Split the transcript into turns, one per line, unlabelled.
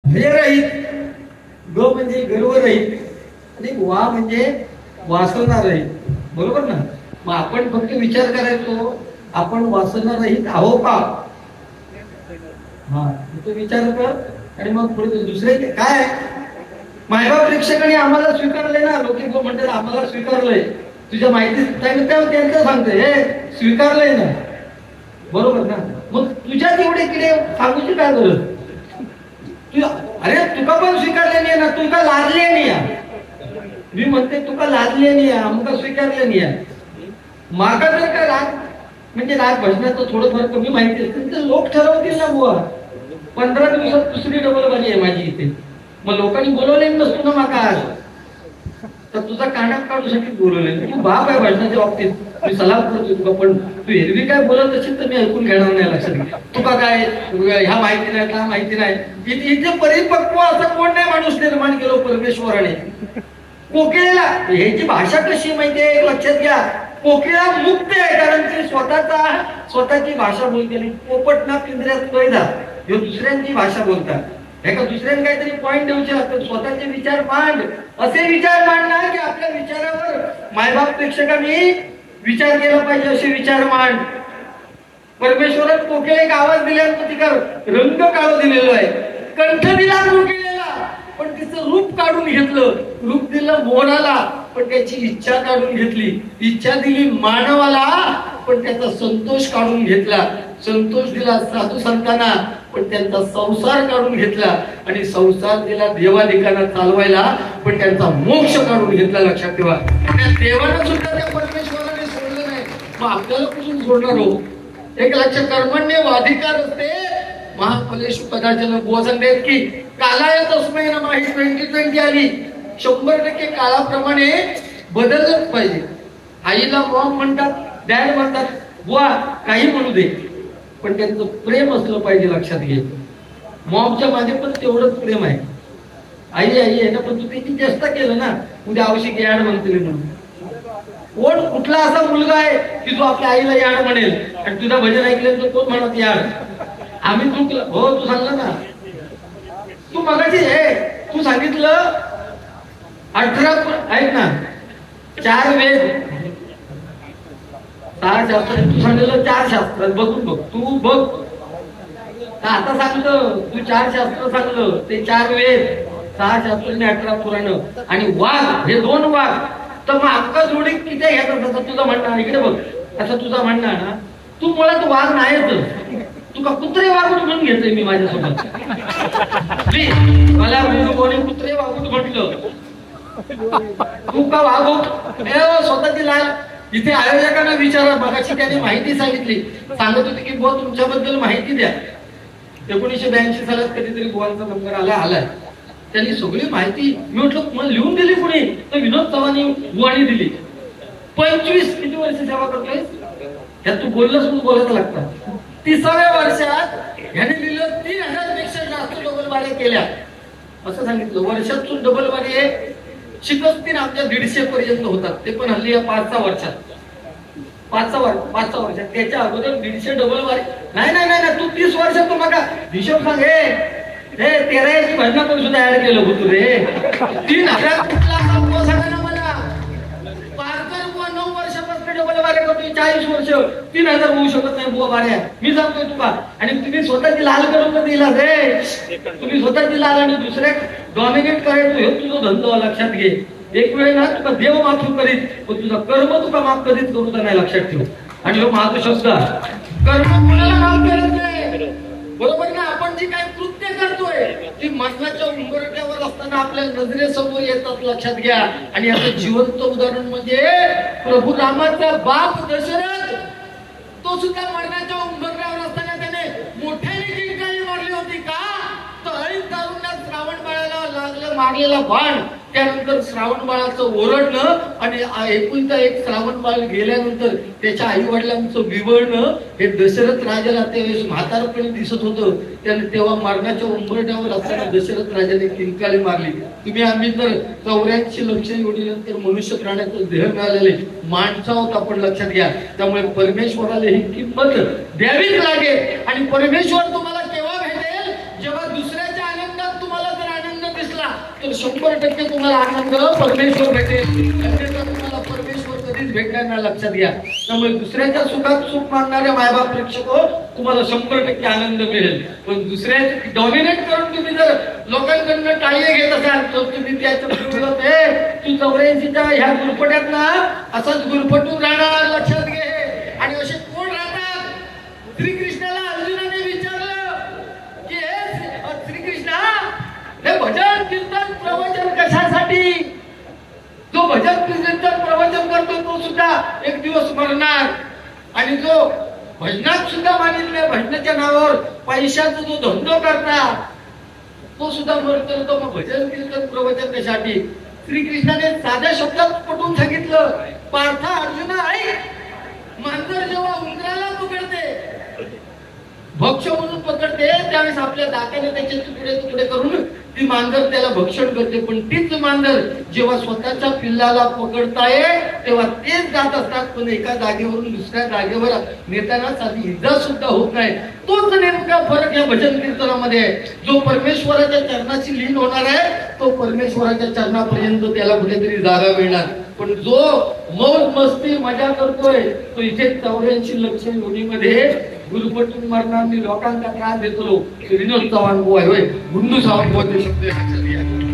रहित, ग म्हणजे गर्वरहित आणि वा म्हणजे वासना रहित. बरोबर ना? मग आपण फक्त विचार करायचो आपण वासना रहित आहो का? हा, तो विचार कर आणि मग पुढे दुसरे काय मायबाप प्रेक्षकांनी आम्हाला स्वीकारले ना. लोक म्हणतात आम्हाला स्वीकारलंय. तुझ्या माहिती त्यांचं सांगते हे स्वीकारलंय ना. बरोबर ना? मग तुझ्या तेवढे किडे सांगूची काय गरज? तू अरे तुका पण स्वीकारले नाही ना, तुका लादले नाही. मी म्हणते तुका लादले नाही, आमका स्वीकारले नाही. मागा जर का राग म्हणजे राग भजनाचं थोडंफार कमी माहिती असेल तर लोक ठरवतील ना बुवा. 15 दिवसात दुसरी डबल बाजी आहे माझी इथे. मग लोकांनी बोलवले नसतो ना माका आज, तर तुझा कानात काढूसाठी बोलवले. तू बाप आहे भजनाच्या बाबतीत, मी सलाम करतो तुका. पण तू एरवी काय बोलत असेल तर मी ऐकून घेणार नाही. लक्षात घे. तुका काय ह्या माहिती नाही का माहिती नाही. इथे परिपक्व असा कोण नाही माणूस निर्माण केलो परमेश्वराने. कोकिळेला ह्याची भाषा कशी माहितीये लक्षात घ्या. कोकिळा मुक्त आहे कारण ती स्वतःची भाषा बोलते. पोपट ना पिंजऱ्यात कैदा हे दुसऱ्यांची भाषा बोलतात. एका दुसऱ्याने काहीतरी पॉइंट देऊचे असतात. स्वतःचे विचार मांड, असे विचार मांडणार की आपल्या विचारावर मायबाप प्रेक्षकांनी विचार केला पाहिजे असे विचार मांड. परमेश्वरात कोकिळे एक आवाज दिल्यानंतर तिका रंग काढून दिलेला आहे. कंठ दिला कोकिळेला पण तिचं रूप काढून घेतलं. रूप दिलं मोराला पण त्याची इच्छा काढून घेतली. इच्छा दिली मानवाला पण त्याचा संतोष काढून घेतला. संतोष दिला साधू संतांना पण त्यांचा संसार काढून घेतला. आणि संसार दिला देवादिकांना चालवायला पण त्यांचा मोक्ष काढून घेतला. लक्षात ठेवा. त्या देवाला सुद्धा त्या परमेश्वराने सोडलं नाही. मग आपल्याला कुठून सोडणार हो? एक लक्ष कर्मण्य वाधिकार असते महाफलेषु कदाचन बोधन देत की कालाय तस्मै नमः. 2020 आली. 100% काळाप्रमाणे बदललंच पाहिजे. आईला मॉम म्हणतात, डॅड म्हणतात, बुवा काही म्हणू दे पण त्यांचं प्रेम असलं पाहिजे. लक्षात घे. मॉमच्या मागे पण तेवढंच प्रेम आहे. आई आई आहे ना पण तू त्याची चेष्टा केलं ना उद्या आवश्यक याड म्हणतील म्हणून. कोण कुठला असा मुलगा आहे की जो आपल्या आईला याड म्हणेल आणि तुझा भजन ऐकल्यानंतर कोण म्हणत याड? आम्ही चुकलं हो. तू सांगलं ना, तू मगाची हे तू सांगितलं 18 ऐक ना 4 वेद 6 शास्त्र. तू सांगितलं 4 शास्त्र बघून बघ. तू बघ आता सांगलं तू 4 शास्त्र सांगलं ते 4 वेद 6 शास्त्र आणि 18 पुराण आणि वाघ हे 2 वाघ. तर मग अक्का जोडी किती घेतात असं तुझं म्हणणं. इकडे बघ असं तुझं म्हणणं ना. तू मुळात वाघ नाहीच. तुका कुत्रे वागूट म्हणून घेतोय मी माझ्यासोबत. मला कोणी कुत्रे वागूट म्हटलं. तू का वागूट स्वतःची लाल. इथे आयोजकांना विचारा. मगाशी त्याने माहिती सांगितली. सांगत होते की बुवा तुमच्याबद्दल माहिती द्या. 1982 सालात कधीतरी बुवांचा नंबर आलाय. त्यांनी सगळी माहिती मी म्हटलं मला लिहून दिली कोणी? तर विनोद चव्हाणी बुवानी दिली. 25 किती वर्ष सेवा करतोय ह्यात तू बोललंस म्हणून बोलायचं लागतं. 30व्या वर्षात ह्याने लिहिलं 3000 पेक्षा जास्त डबल बारे केल्या असं सांगितलं. वर्षातून डबल बारे शिकस्तीन आमच्या 150 पर्यंत होतात. ते पण हल्ली या 5-6 वर्षात 5-6 वर्षात. त्याच्या अगोदर 150 डबल बारे नाही नाही नाही. तू 30 वर्षात तू मग हिशोब सांग. हे 13 भजना पण सुद्धा ऍड केलं होतं रे. 3000 कुठला सांगा ना मला. 9 वर्षापासून डबल बारे करतोय. 40 वर्ष 3000 होऊ शकत नाही बुवा बाऱ्या. मी सांगतोय तुका. आणि तुम्ही स्वतःची लाल करून दिला रे. तुम्ही स्वतःची लाल आणि दुसऱ्या डॉमिनेट करायचं हे तुझं धंदा. लक्षात घे. एक वेळ ना तुका देव माफ करीत पण तुझा कर्म तुका माफ कधीच करू नाही. लक्षात ठेव. आणि हो महातो शब्द कर्म कोणाला माफ करत नाही. बरोबर ना? आपण जी काही कृत्य करतोय ती मरणाच्या उंबरठ्यावर असताना आपल्या नजरेसमोर येतात. लक्षात घ्या. आणि याचं जिवंत उदाहरण म्हणजे प्रभू रामाचा बाप दशरथ. तो सुद्धा मरणाच्या उंबरठ्यावर असताना त्याने मोठ्याने किंकाळी मारली होती का? तर ऐन तारुण्यात श्रावण बाळाला लागलं मारलेला बाण. त्यानंतर श्रावण बाळाचं ओरडणं आणि एकुलता एक श्रावण बाळ गेल्यानंतर त्याच्या आई वडिलांचं विवळणं हे दशरथ राजाला त्यावेळेस म्हातारपणे दिसत होतं. त्याने तेव्हा मरणाच्या उंबरठ्यावर असताना दशरथ राजाने किंकाळी मारली. तुम्ही आम्ही तर 84 लक्ष एवढीनंतर मनुष्य प्राण्याचं देह मिळालेले माणसा होत आपण. लक्षात घ्या. त्यामुळे परमेश्वराला ही किंमत द्यावीच लागेल. आणि परमेश्वर तुम्हाला केव्हा भेटेल? जेव्हा दुसऱ्याच्या आनंदात तुम्हाला तर 100% तुम्हाला आनंद परमेश्वर भेटेल, अन्यथा तुम्हाला परमेश्वर कधीच भेटणार नाही, लक्षात घ्या. त्यामुळे दुसऱ्याच्या सुखात सुख मानणारे मायबाप प्रेक्षक तुम्हाला 100% आनंद मिळेल. पण दुसऱ्याचे डॉमिनेट करून तुम्ही जर लोकांकडनं टाळी घेत असाल तर तुम्ही त्याच्या विरोधात तू 84च्या ह्या गुरफट्यात ना असाच गुरफटून राहणार, लक्षात घे. आणि असे कोण राहतात? श्रीकृष्णाला अर्जुनाने विचारलं की हे श्रीकृष्णा, हे भजन कीर्तन प्रवचन कशासाठी? जो भजन कीर्तन प्रवचन करतो तो सुद्धा एक दिवस मरणार, आणि जो भजनात सुद्धा मानितले भजनाच्या नावावर पैशाचा जो धंदो करता तो सुद्धा मरतो. तो मग भजन कीर्तन प्रवचन कशासाठी? श्रीकृष्णाने साध्या शब्दात पटवून सांगितलं, पार्था अर्जुना ऐक, मांजर जेव्हा उंदराला पकडते, भक्ष म्हणून पकडते, त्यावेळेस आपल्या दाताने त्याचे तुकडे तुकडे करून ती मांजर त्याला भक्षण करते. पण तीच मांजर जेव्हा स्वतःच्या पिल्लाला पकडताय तेव्हा तेच जात असतात, पण एका जागेवरून दुसऱ्या जागेवर नेताना साधी इजा सुद्धा होत नाही. तोच नेमका फरक या भजन कीर्तनामध्ये आहे. जो परमेश्वराच्या चरणाशी लीन होणार आहे तो परमेश्वराच्या चरणापर्यंत त्याला कुठेतरी जागा मिळणार. पण जो मौज मस्ती मजा करतोय तो इथे 84 लक्ष योनीमध्ये गुरुपटून मरणार, मी लोकांना त्रास देतो. विनोद चव्हाण होय, गुंडू सावंत बोलू शकतो.